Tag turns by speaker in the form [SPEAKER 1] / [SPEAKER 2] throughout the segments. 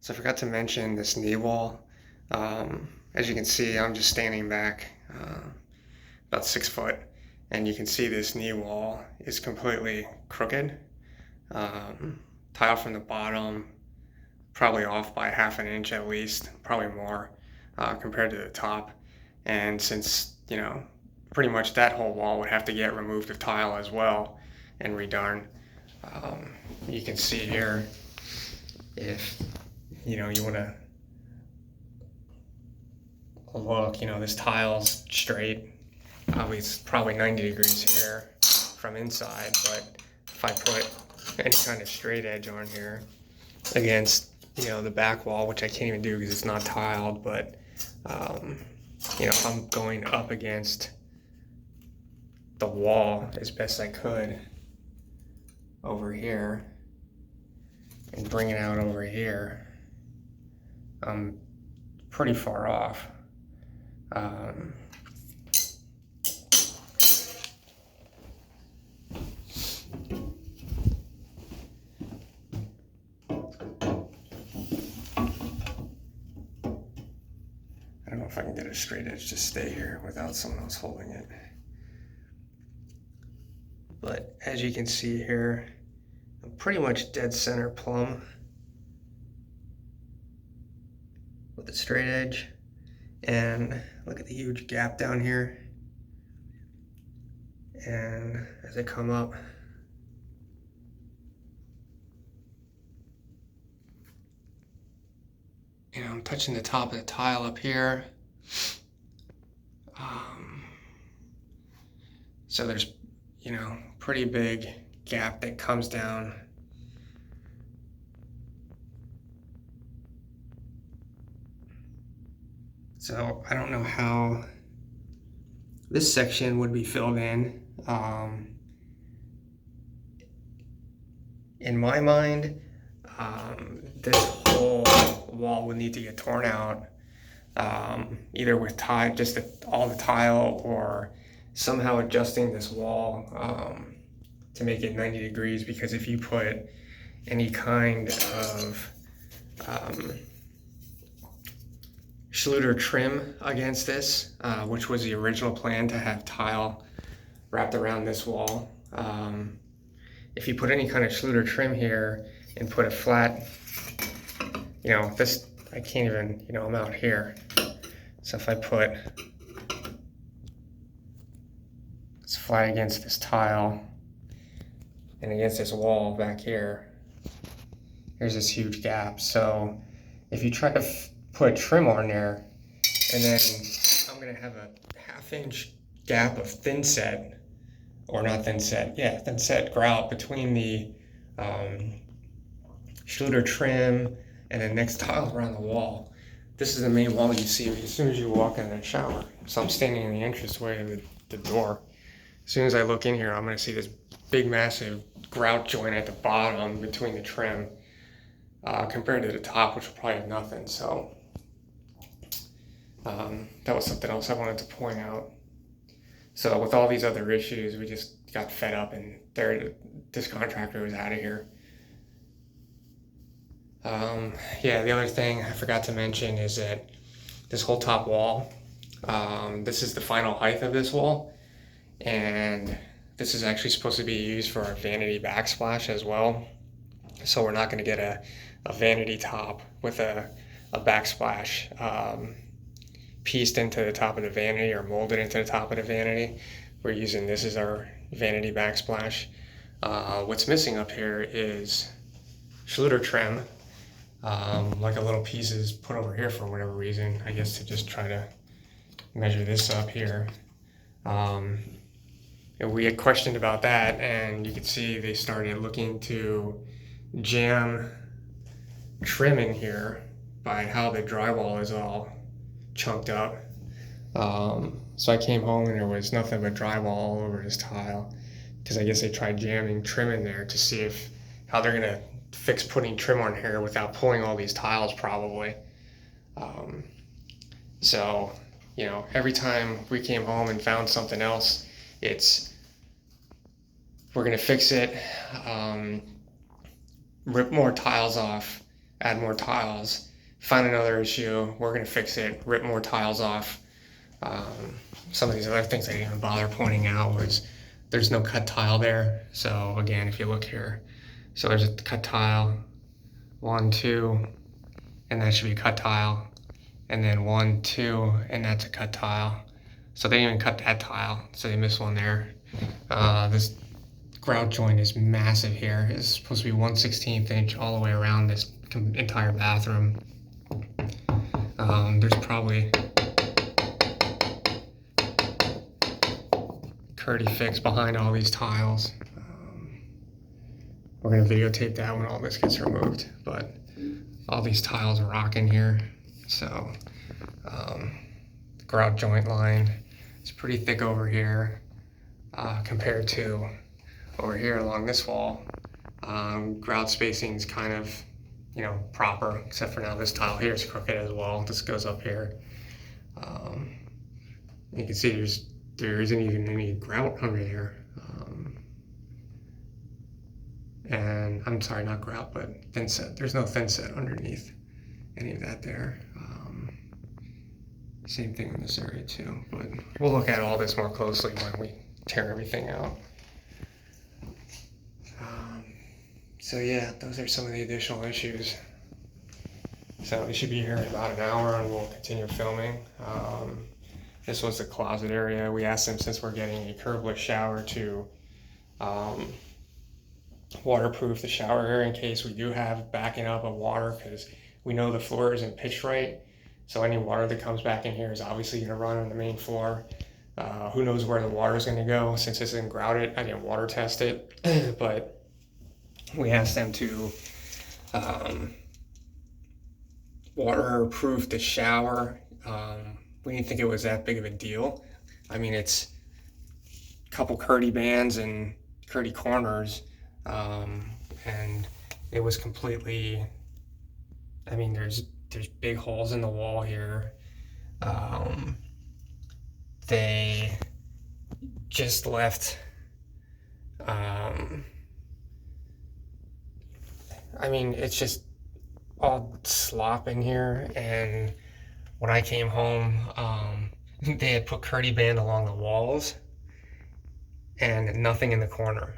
[SPEAKER 1] So I forgot to mention this knee wall. As you can see, I'm just standing back about 6 foot, and you can see this knee wall is completely crooked. Um, Tile from the bottom, probably off by half an inch at least, probably more compared to the top. And since, pretty much that whole wall would have to get removed of tile as well and redone. You can see here, if you want to look, this tile's straight. It's probably 90 degrees here from inside, but if I put any kind of straight edge on here against, the back wall, which I can't even do because it's not tiled, but, if I'm going up against the wall as best I could over here and bring it out over here, I'm pretty far off. I don't know if I can get a straight edge to stay here without someone else holding it. But as you can see here, I'm pretty much dead center plumb with the straight edge. And look at the huge gap down here. And as I come up, I'm touching the top of the tile up here. So there's, pretty big gap that comes down. So I don't know how this section would be filled in. In my mind, this whole wall would need to get torn out, either with all the tile, or somehow adjusting this wall to make it 90 degrees, because if you put any kind of Schluter trim against this, which was the original plan to have tile wrapped around this wall, if you put any kind of Schluter trim here and put a flat, this, I can't even, I'm out here. So if I put this flat against this tile and against this wall back here, here's this huge gap. So if you try to put trim on there, and then I'm gonna have a half-inch gap of thin set grout between the Schluter trim and the next tile around the wall. This is the main wall you see as soon as you walk in the shower. So I'm standing in the entranceway of the door. As soon as I look in here, I'm gonna see this big, massive grout joint at the bottom between the trim, compared to the top, which will probably have nothing. So that was something else I wanted to point out. So with all these other issues, we just got fed up, and this contractor was out of here. The other thing I forgot to mention is that this whole top wall, this is the final height of this wall, and this is actually supposed to be used for a vanity backsplash as well. So we're not going to get a vanity top with a backsplash pieced into the top of the vanity or molded into the top of the vanity. We're using this as our vanity backsplash. What's missing up here is Schluter trim, like a little piece is put over here for whatever reason, I guess to just try to measure this up here. And we had questioned about that, and you could see they started looking to jam trim in here by how the drywall is all chunked up. So I came home and there was nothing but drywall all over this tile, because I guess they tried jamming trim in there to see how they're gonna fix putting trim on here without pulling all these tiles probably. So every time we came home and found something else, we're gonna fix it, rip more tiles off, add more tiles, find another issue, we're going to fix it, rip more tiles off. Some of these other things I didn't even bother pointing out was there's no cut tile there. So again, if you look here, so there's a cut tile, 1, 2, and that should be a cut tile, and then 1, 2, and that's a cut tile. So they didn't even cut that tile, so they missed one there. This grout joint is massive here. It's supposed to be 1/16 inch all the way around this entire bathroom. There's probably Curdy fix behind all these tiles. We're gonna videotape that when all this gets removed, but all these tiles are rocking here. So the grout joint line is pretty thick over here compared to over here along this wall. Grout spacing is kind of, proper, except for now this tile here is crooked as well. This goes up here. You can see there isn't even any grout under there. And I'm sorry, not grout, but thin set. There's no thin set underneath any of that there. Same thing in this area too, but we'll look at all this more closely when we tear everything out. So yeah, those are some of the additional issues. So we should be here in about an hour and we'll continue filming. This was the closet area. We asked them, since we're getting a curbless shower, to waterproof the shower area in case we do have backing up of water, because we know the floor isn't pitched right. So any water that comes back in here is obviously going to run on the main floor. Who knows where the water is going to go since it's isn't grouted. I didn't water test it, but we asked them to waterproof the shower. We didn't think it was that big of a deal. I mean, it's a couple Curdy bands and Curdy corners, and it was completely, I mean, there's big holes in the wall here. They just left, I mean, it's just all slop in here, and when I came home, they had put Curdy band along the walls and nothing in the corner.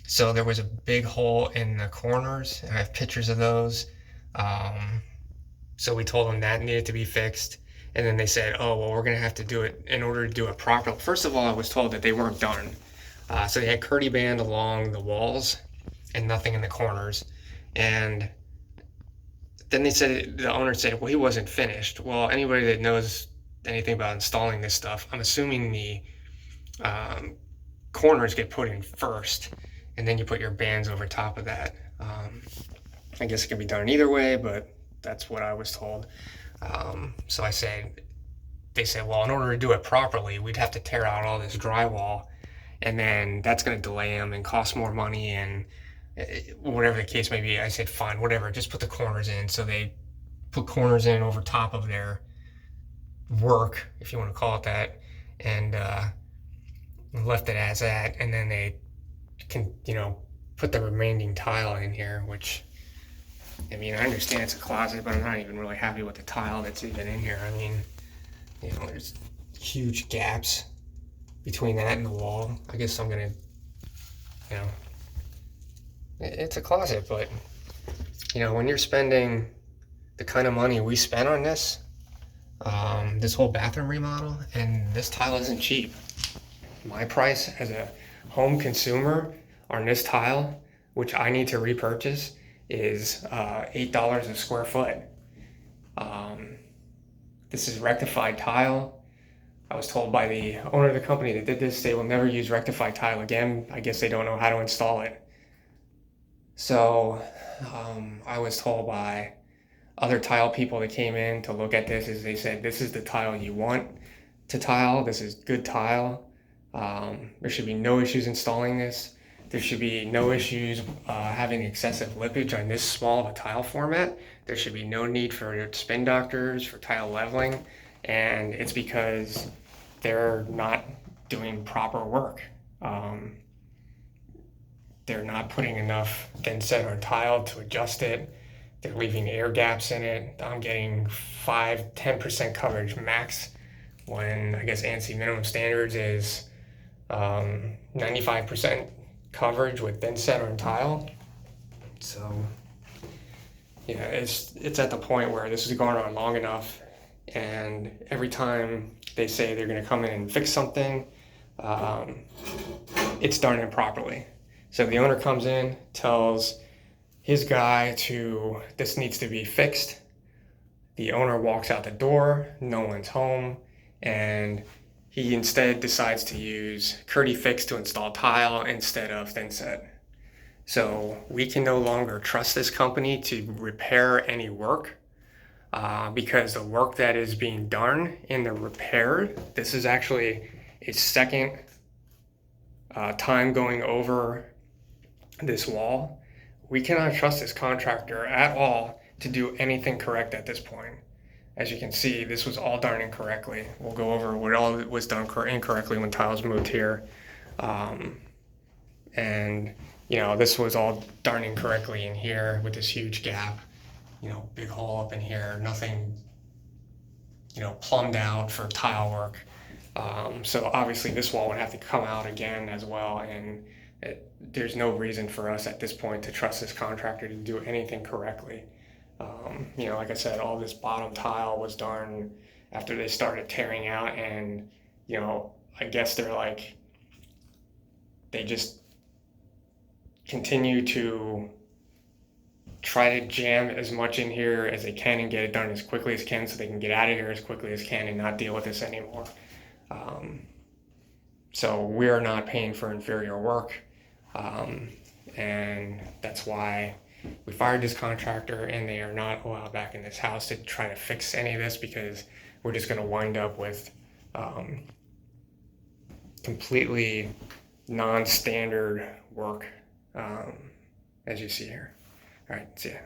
[SPEAKER 1] So there was a big hole in the corners, and I have pictures of those. So we told them that needed to be fixed, and then they said, oh, well, we're gonna have to do it in order to do it properly. First of all, I was told that they weren't done. So they had Curdy band along the walls and nothing in the corners. And then they said, the owner said, well, he wasn't finished. Well, anybody that knows anything about installing this stuff, I'm assuming the corners get put in first, and then you put your bands over top of that. I guess it can be done either way, but that's what I was told. So I said, they said, well, in order to do it properly, we'd have to tear out all this drywall, and then that's going to delay them and cost more money, and whatever the case may be. I said, fine, whatever, just put the corners in. So they put corners in over top of their work, if you want to call it that, and left it as that, and then they can, put the remaining tile in here, which, I mean, I understand it's a closet, but I'm not even really happy with the tile that's even in here. I mean, there's huge gaps between that and the wall. I guess I'm gonna, it's a closet, but when you're spending the kind of money we spent on this whole bathroom remodel, and this tile isn't cheap. My price as a home consumer on this tile, which I need to repurchase, is $8 a square foot. This is rectified tile. I was told by the owner of the company that did this, they will never use rectified tile again. I guess they don't know how to install it. So I was told by other tile people that came in to look at this, is they said, this is the tile you want to tile. This is good tile. There should be no issues installing this. There should be no issues having excessive lippage on this small of a tile format. There should be no need for spin doctors, for tile leveling, and it's because they're not doing proper work. They're not putting enough thin set on tile to adjust it. They're leaving air gaps in it. I'm getting 5-10% coverage max when I guess ANSI minimum standards is 95% coverage with thin set or tile. So yeah, it's at the point where this is going on long enough, and every time they say they're going to come in and fix something, it's done improperly. So the owner comes in, tells his guy this needs to be fixed. The owner walks out the door, no one's home, and he instead decides to use CurdyFix to install tile instead of thinset. So we can no longer trust this company to repair any work because the work that is being done in the repair, this is actually a second time going over this wall. We cannot trust this contractor at all to do anything correct at this point. As you can see, this was all done incorrectly. We'll go over what all was done incorrectly when tiles moved here. And this was all done incorrectly in here with this huge gap, big hole up in here, nothing, plumbed out for tile work. So obviously this wall would have to come out again as well, and there's no reason for us at this point to trust this contractor to do anything correctly. Like I said, all this bottom tile was done after they started tearing out, and I guess they just continue to try to jam as much in here as they can and get it done as quickly as can so they can get out of here as quickly as can and not deal with this anymore. So we are not paying for inferior work, and that's why we fired this contractor, and they are not allowed back in this house to try to fix any of this, because we're just going to wind up with completely non-standard work, as you see here. All right, see ya.